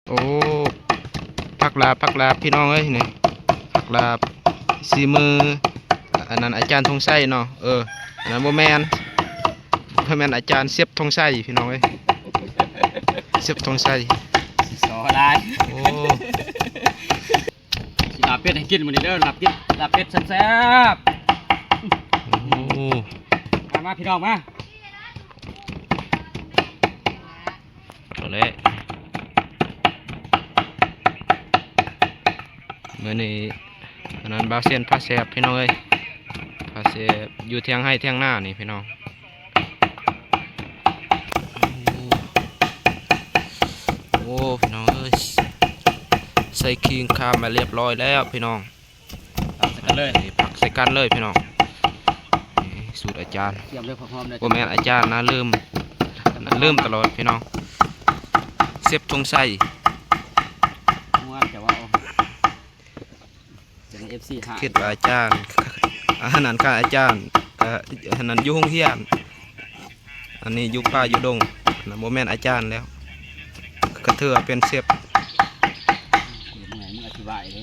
โอ้ผักลาบพี่น้องเอ้ยนี่ผักลาบสีมืออันนั้นอาจารย์ธงชัยเนาะอันนั้นบ่แม่นอาจารย์เสียบธงชัยพี่น้องเอ้ยเสียบธงชัยสอลายโอ้สิลาเป็ดให้กินมื้อนี้เด้อลาเป็ดแซ่บโอ้มาพี่น้องมาเอาเลยมื้อนี้อันนั้นบาวเซียนพาแซ่บพี่น้องเอ้ยพาแซ่บอยู่เที่ยงให้เที่ยงหน้านี่พี่น้องโอ้พี่น้องเอ้ยใส่ขิงข้ามมาเรียบร้อยแล้วพี่น้องตักใส่กันเลยผักใส่กันเลยพี่น้องสูตรอาจารย์เตรียมเลยพร้อมๆเลยโอแม่นอาจารย์นะลืมตลอดพี่น้องเสียบธงชัยม่วนแต่ว่าจะให้ FC หาคิดว่าอาจารย์อันนั้นก็อาจารย์อันนั้นอยู่โรงเรียนอันนี้อยู่ป่าอยู่ดงอันนั้นบ่แม่นอาจารย์แล้วก็ถือว่าเป็นเสียบยังไงมึงอธิบายเด้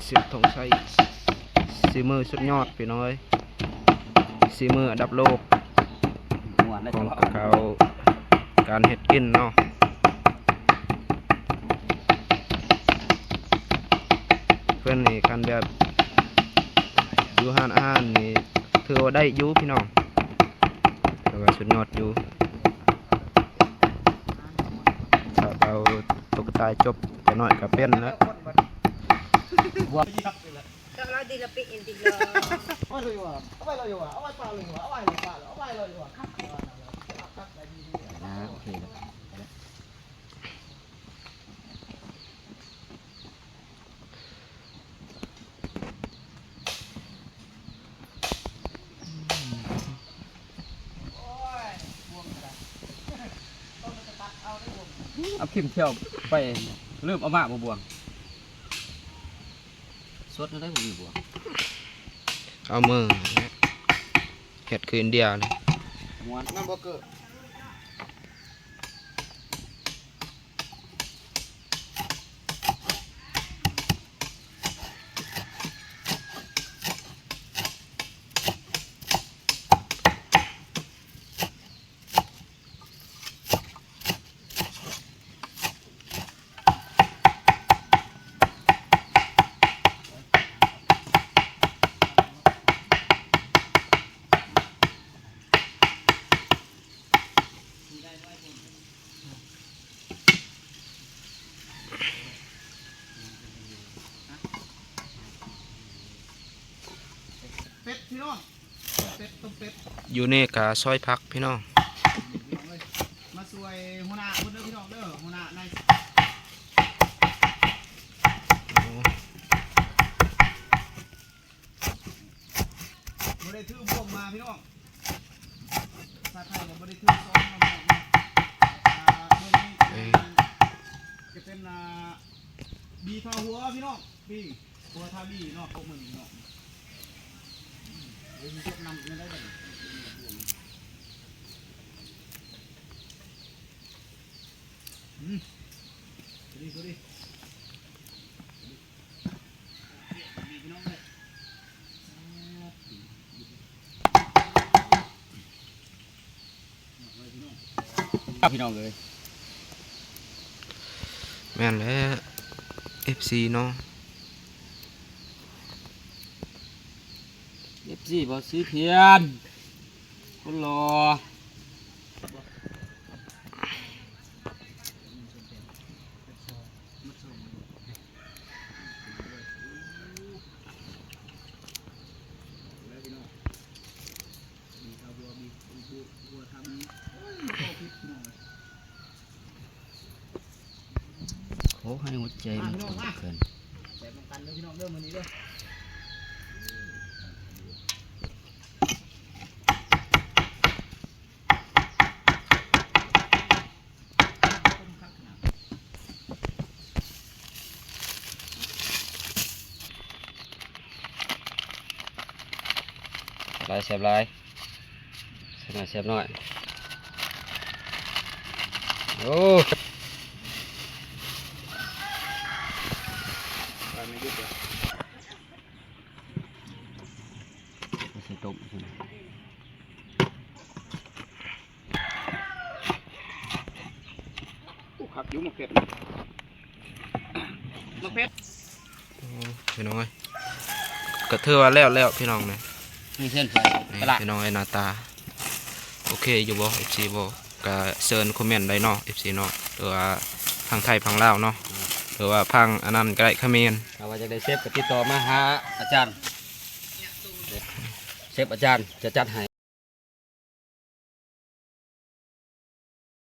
เสียบธงชัยสีมือสุดยอดพี่น้อยสีมืออันดับโลกม่วนได้ของเฉพาะเขาการเฮ็ดกินเนาะเพื่อนนี่การแบบอยู่ห้านอาหารนี่ถือว่าได้อยู่พี่น้องแต่ว่าสุดยอดอยู่ถ้าเราตกตายจบแต่น้อยก็เป็นแล้ว Kalau dilapit yang tiga. Apa lo yo? Apa lo yo? Apa pa lo yo? Apa lo pa lo? Apa lo yo? Kak. โอเคแล้วเอาพิมพ์เที่ยวไปเริ่มเอามาบ่บวงสดได้บ่มีบวงเอามือเห็ดคืออินเดียเลย ม้วน Nam Boker. เป็ดพี่น้องเป็ดต้มเป็ดอยู่นี่กะซอยพักพี่น้องมาสวยหัวหน้าคนเด้อพี่น้องเด้อหัวหน้านายบ่ได้ถือพวกมาพี่น้องสาไทยก็บ่ได้ถือซ้อมมาบอกนะเบิ่งนี่จะเป็นบีทาหัวพี่น้องบีหัวทาบีเนาะพวกมึงเนาะเดี๋ยวมีพวกนำได้บ่สวัสดีพี่น้องเลย แม่นแล้ว FC เนาะ FC บ่ซื้อเทียนคนรอ โอ้ให้หัวใจมันเกิน แซ่บกันเด้อพี่น้องเด้อมื้อนี้เด้อลายเสียบลายเสียบหน่อยเสียบหน่อยโอ้ ไปไม่หยุดเลย ใส่ต้ม อู้คักอยู่หมกเผ็ดหมกเผ็ด พี่น้องเอ้ยก็ถือว่าแล้วพี่น้องนะ นี่เส้นไฟ นี่ ตลาด พี่น้องไอ้หน้าตาโอเคอยู่บ่ FC บ่ก็เชิญคอมเมนต์ได้เนาะ FC เนาะหรือว่าพังไทยพังลาวเนาะหรือว่าพังอันนั้นก็ได้เขมร ถ้าว่าจะได้เซฟก็ติดต่อมาหาอาจารย์เซฟอาจารย์จะจัดให้